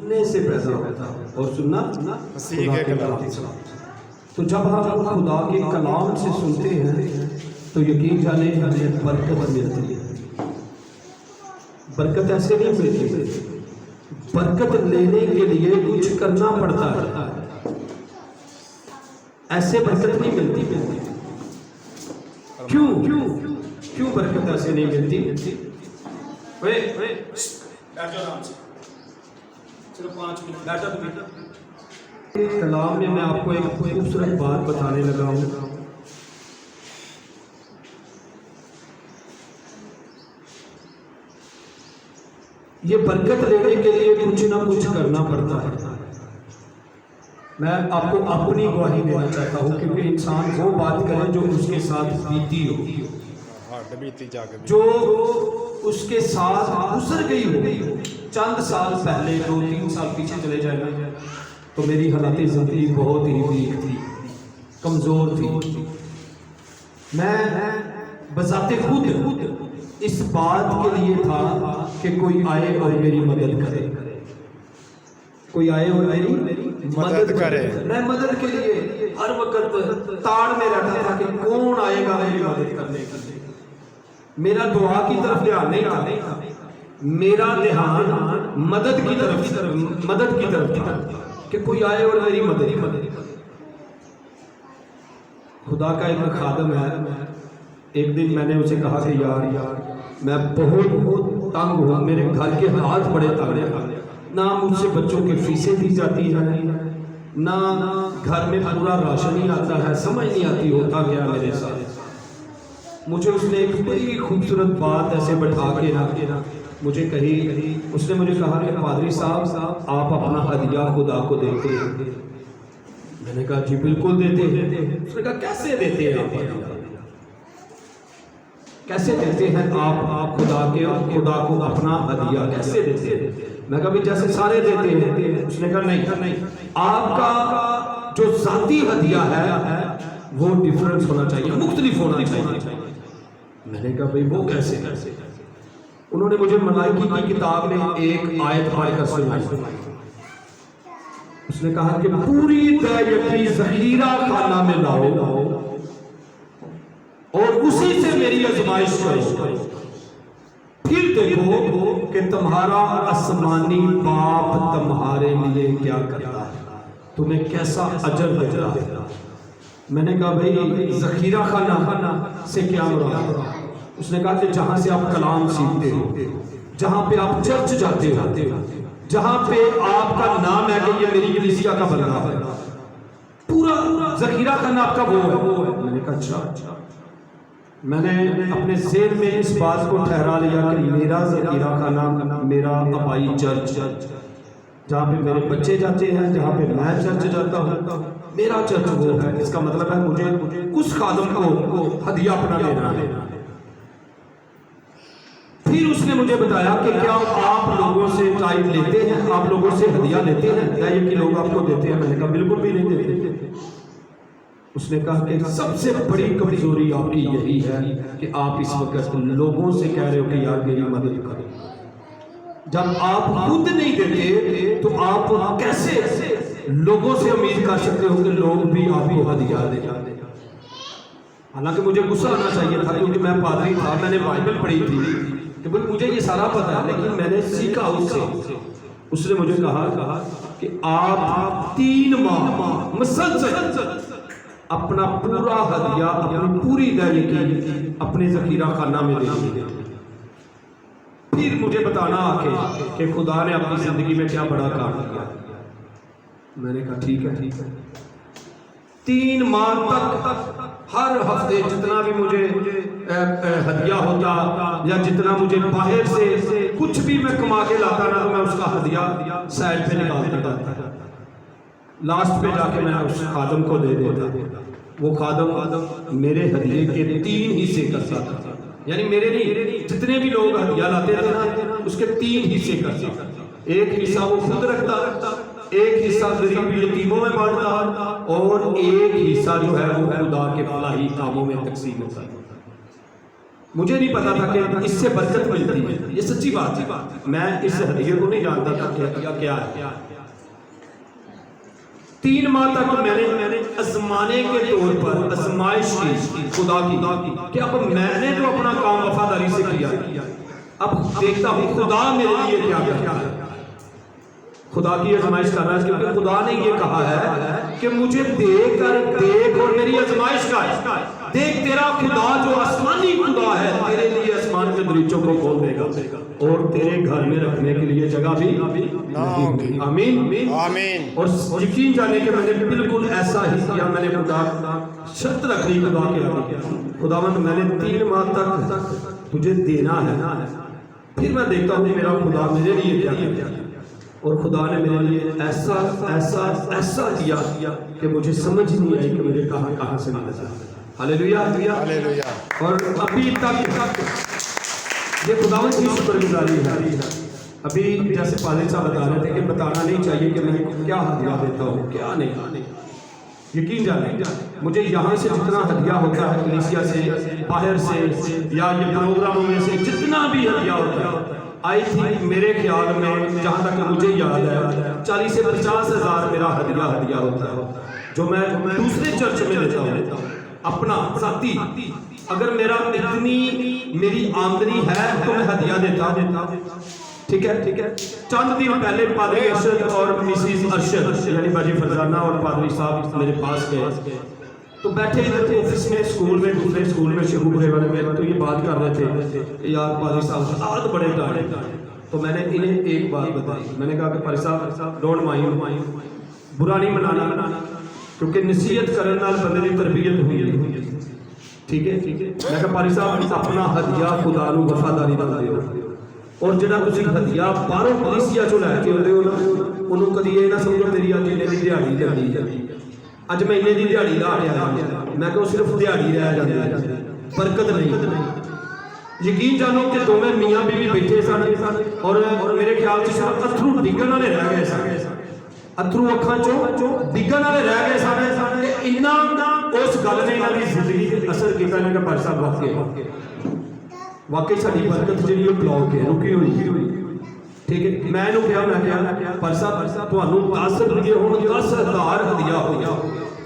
سننے سے پیدا ہوتا ہے، اور سننا مسیح کے کلام سے۔ تو جب ہم خدا کے کلام سے سنتے ہیں تو یقین جانے ہمیں برکت ملتی ہے۔ برکت ایسے نہیں ملتی، برکت لینے کے لیے کچھ کرنا پڑتا ہے، ایسے برکت نہیں ملتی۔ کیوں برکت ایسے نہیں ملتی؟ کلام میں آپ کو ایک خوبصورت بات بتانے لگا ہوں۔ یہ برکت لینے کے لیے کچھ نہ کچھ کرنا پڑتا ہے۔ میں آپ کو اپنی گواہی دینا چاہتا ہوں، کیونکہ انسان وہ بات کرے جو اس کے ساتھ بیتی ہو، جو اس کے ساتھ گزر گئی ہو۔ چند سال پہلے، 2-3 سال پیچھے چلے جائیں تو میری حالت زندگی بہت ہی ویک تھی، کمزور تھی۔ میں بذات خود اس بات کے لیے تھا کہ کوئی آئے اور میری مدد کرے، کوئی آئے اور میری مدد کرے۔ میں مدد کے لیے ہر وقت تاڑ میں رہتا تھا کہ کون آئے گا میری مدد کرنے کے لیے۔ میرا دعا کی طرف دھیان نہیں تھا، میرا دھیان مدد کی طرف تھا کہ کوئی آئے اور میری مدد۔ خدا کا ایک خادم ہے، ایک دن میں نے اسے کہا کہ یار میں بہت تنگ ہوں، میرے گھر کے حالات بڑے تنگ ہیں، نہ مجھ سے بچوں کی فیسیں دی جاتی ہیں، نہ گھر میں پورا راشن ہی آتا ہے، سمجھ نہیں آتی ہوتا کیا میرے ساتھ۔ مجھے اس نے ایک بڑی خوبصورت بات ایسے بٹھا کے مجھے کہی، اس نے مجھے کہا کہ پادری صاحب آپ اپنا ہدیہ خدا کو دیتے ہیں؟ میں نے کہا جی بالکل دیتے ہیں۔ اس نے کہا کیسے دیتے ہیں آپ؟ کیسے دیتے ہیں آپ خدا کو اپنا ہدیہ کیسے دیتے ہیں؟ میں کہا بھی جیسے سارے دیتے ہیں۔ اس نے کہا نہیں، آپ کا جو ذاتی ہدیہ ہے وہ ڈیفرنس ہونا چاہیے، مختلف ہونا چاہیے۔ میں نے کہا بھئی وہ کیسے؟ انہوں نے مجھے ملائکی کی کتاب میں ایک آیت پڑھ کر سنائی۔ اس نے کہا کہ پوری دائرتی ذخیرہ خانہ میں لاؤ اور اسی سے میری آزمائش کرو، پھر دیکھو کہ تمہارا آسمانی باپ تمہارے لیے کیا کرتا ہے، تمہیں کیسا اجر دیتا ہے۔ میں نے کہا بھئی ذخیرہ خانہ سے کیا مراد؟ اس نے کہا کہ جہاں سے آپ کلام سیکھتے ہو، جہاں پہ آپ چرچ جاتے ہو، جہاں پہ آپ کا نام ہے کہ یہ میری کلیسیا کا بندہ ہے، پورا ذخیرہ خانہ آپ کا وہ ہے۔ میں نے کہا اچھا۔ میں نے اپنے ذہن میں اس بات کو ٹھہرا لیا کہ میرا ذخیرہ خانہ میرا آبائی چرچ، جہاں پہ میرے بچے جاتے ہیں، جہاں پہ میں چرچ جاتا ہوں، میرا چرچ وہ ہے۔ اس کا مطلب ہے مجھے اس خادم کو ہدیہ اپنا دینا ہے۔ پھر اس نے مجھے بتایا کہ کیا آپ لوگوں سے ٹائپ لیتے ہیں، آپ لوگوں سے ہدیہ لیتے ہیں، یا یہ کہ لوگ آپ کو دیتے ہیں؟ میں نے کہا بالکل بھی نہیں دیتے۔ اس نے کہا کہ سب سے بڑی کمزوری آپ کی یہی ہے کہ آپ اس وقت لوگوں سے کہہ رہے ہو کہ یار میری مدد کرو۔ جب آپ خود نہیں دیتے تو آپ کیسے لوگوں سے امید کر سکتے ہو کہ لوگ بھی آپ کو ہدیہ دیں؟ حالانکہ مجھے غصہ آنا چاہیے تھا، کیونکہ میں پادری تھا، میں نے بائبل پڑھی تھی، کہ مجھے یہ سارا پتا ہے، لیکن میں نے سیکھا اس سے۔ اس نے مجھے کہا کہ آپ 3 ماہ مسلسل اپنا پورا ہدیہ، اپنی پوری ادائیگی اپنے ذخیرہ خانہ میں دیں گے، پھر مجھے بتانا آ کے کہ خدا نے اپنی زندگی میں کیا بڑا کام کیا۔ میں نے کہا ٹھیک ہے۔ 3 ماہ تک ہر ہفتے جتنا بھی مجھے ہدیہ ہوتا یا جتنا مجھے باہر سے کچھ بھی میں کما کے لاتا نا، تو میں اس کا ہدیہ سائڈ پہ نکال دیتا تھا۔ لاسٹ پہ جا کے میں اس خادم کو دے دیتا۔ وہ خادم میرے ہدیے کے 3 حصے کرتا تھا، یعنی میرے نہیں، جتنے بھی لوگ ہدیہ لاتے تھے نا اس کے 3 حصے کرتا۔ ایک حصہ وہ خود رکھتا، ایک حصہ غریب یتیموں میں بانٹتا، اور ایک حصہ جو ہے وہ خدا کے فلاحی کاموں میں تقسیم ہوتا ہے۔ مجھے نہیں پتا تھا کہ اس سے برکت ملتی ہے. یہ سچی بات ہے. میں اس ہدیے کو نہیں جانتا تھا کہ ہدیہ کیا ہے. 3 ماہ تک میں نے آزمانے کے طور پر آزمائش کی خدا کی کہ اب میں نے تو اپنا کام وفاداری سے کیا, اب دیکھتا ہوں خدا میرے لیے کیا کرتا ہے. خدا کی آزمائش کرنا ہے کیونکہ خدا نے یہ کہا ہے کہ مجھے دیکھ اور میری آزمائش کر. دیکھ تیرا خدا جو آسمانی خدا ہے تیرے لیے آسمان کے دریچوں کو کھول دے گا اور تیرے گھر میں رکھنے کے لیے جگہ بھی نہیں. آمین آمین. اور یقین جانے کہ میں نے بالکل ایسا ہی کیا. میں نے خدا شرط رکھ لی خدا کے آگے, خداوند میں نے 3 ماہ تک تجھے دینا ہے, پھر میں دیکھتا ہوں میرا خدا میرے لیے کیا کرتا ہے. اور خدا نے میرے لیے ایسا ایسا ایسا کیا کہ مجھے سمجھ نہیں آئی کہ مجھے کہاں سے ملا جائے. ہاللیلویا. ہاللیلویا. اور ابھی تک یہ خداوند کی شکر گزاری ہے. ابھی جیسے پادری صاحب بتا رہے تھے کہ بتانا نہیں چاہیے کہ میں کیا ہدیہ دیتا ہوں کیا نہیں. یقین جانے مجھے یہاں سے جتنا ہدیہ ہوتا ہے کلیسیا سے باہر سے یا یہ پروگراموں میں سے جتنا بھی ہدیہ ہوتا ہے آئی تھنک میرے خیال میں جہاں تک مجھے یاد ہے 40 سے 50 ہزار میرا ہدیہ ہوتا ہے جو میں دوسرے چرچ میں دیتا ہوں اپنا ذاتی. اگر میرا اتنی میری آمدنی ہے تو میں ہدیہ دیتا ہوں. ٹھیک ہے. چند دن پہلے پادری ارشد اور مسز ارشد یعنی باجی فرزانہ اور پادری صاحب میرے پاس گئے تو بیٹھے ادھر آفس میں اسکول میں دوسرے اسکول میں شروع ہوئے والے میں تو یہ بات کر رہے تھے کہ یار پادری صاحب آج بڑے ٹائم. تو میں نے انہیں ایک بات بتائی. میں نے کہا کہ پادری صاحب ڈونٹ مائنڈ, برا نہیں منانا کیونکہ نصیحت کرنے نال بندے کی تربیت ہوئی. ٹھیک ہے. میں کہا پادری صاحب اپنا ہدیہ خدا نو وفاداری نال دیو اور جڑا تسی ہدیہ باہروں کلیسیا چوں لے کے آندے ہو انہوں کدی یہ نہ سمجھو میری اج انہیں دی دیہاڑی جلدی اج میں انہیں دی دیہاڑی لا رہا میں کہ صرف دیہاڑی رہ جاندی ہے برکت نہیں. یقین جانو کہ دونوں میاں بیوی بیٹھے سن اور میرے خیال سے صرف اتھرو ڈگن والے رہ گئے سن, اتھرو اکھاں چوں ڈگن والے رہ گئے سن کہ اتنا اس گل نے انہاں دی زندگی تے اثر کیتا نے کہ پادری صاحب واقعی ساری برکت جی بلاک ہے رکی ہوئی. ٹھیک ہے. میں کہا پادری صاحب تمہیں 10 روپیے ہو 10,000 ہدیہ ہو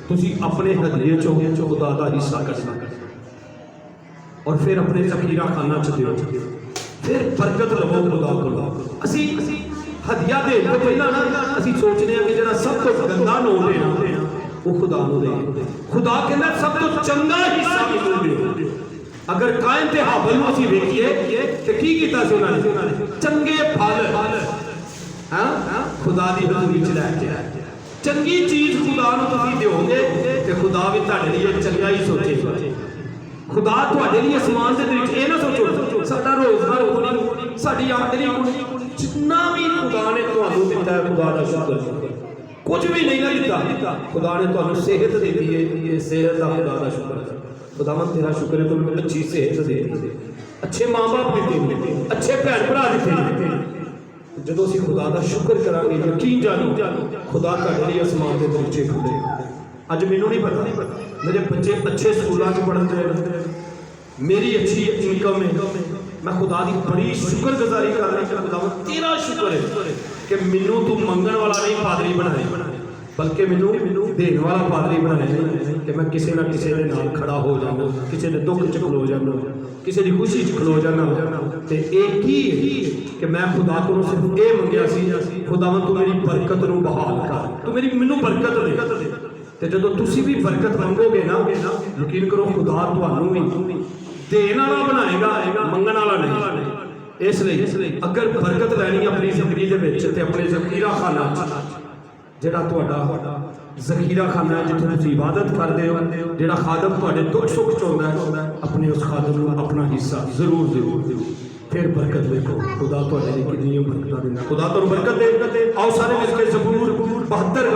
تھی اپنے ہدیے چو خدا کا حصہ کرنا اور پھر اپنے ذخیرہ خانہ چ دیو پھر برکت لو خدا کو. اسی ہدیہ دے تو پہلا نا اسی سوچنے ہیں کہ جڑا سب تو گندا نوٹ ہے نا وہ خدا نو دے. خدا کہنا سب تو چنگا حصہ کینوں دے. اگر قائم تے حابل نو اسی ویکھیے تے کی کیتا سی انہاں نے چنگے پھل ہاں خدا دی حضوری وچ لے کے چنگی چیز خدا نو تسی دیو گے تے خدا بھی تہاڈے لیے چنگا ہی سوچے گا. خدا تہاڈے لیے آسمان دے وچ اے نہ سوچو ساڈا روزگار کونی ساڈی آمدنی کونی جتنا بھی خدا نے تانوں دتا ہے خدا دا شکر. کچھ بھی نہیں نہ دتا خدا نے تانوں صحت دے دی ہے یہ صحت دا خدا دا شکر ہے. خداوند تیرا شکر ہے تو میں اچھی صحت دے دی اچھے ماں باپ دیتے اچھے بہن بھرا دیتے. جدوں اسی خدا دا شکر کریں گے یقین جانو خدا تہاڈے لیے آسمان دے دریچے کھولے. اج مینوں نہیں پتا میرے بچے اچھے سکولاں وچ پڑھتے ہیں میری اچھی انکم ہے میں خدا دی بڑی شکر گزاری کر رہا کہ خداوند تیرا شکر ہے کہ مینوں تو منگن والا نہیں پادری بنایا بلکہ مینوں دین والا پادری بنایا کہ میں کسی نہ کسی دے نال کھڑا ہو جانا کسی دے دکھ چ کھلو جانا کسی دی خوشی چ کھلو جانا. تے ایک ہی کہ میں خدا کو صرف اے منگیا سی خداوند تو میری برکت نو بحال کر تو میری مینوں برکت دے. تے جدوں تسی بھی برکت منگو گے نا یقین کرو خدا تانوں بھی دین والا بنائے گا منگن والا نہیں. اس لیے اگر برکت لینی اپنی زندگی دے وچ تے اپنے ذخیرہ خانہ جڑا تہاڈا ذخیرہ خانہ ہے جتھے تسی عبادت کردے ہو جڑا خادم تہاڈے دکھ سکھ چاہندا ہے اپنے اس خادم نو اپنا حصہ ضرور دیو پھر برکت دیکھو خدا تہاڈے لیے کتنی برکتاں دیندا. خدا تانوں برکت دے. آؤ سارے مل کے زبور 72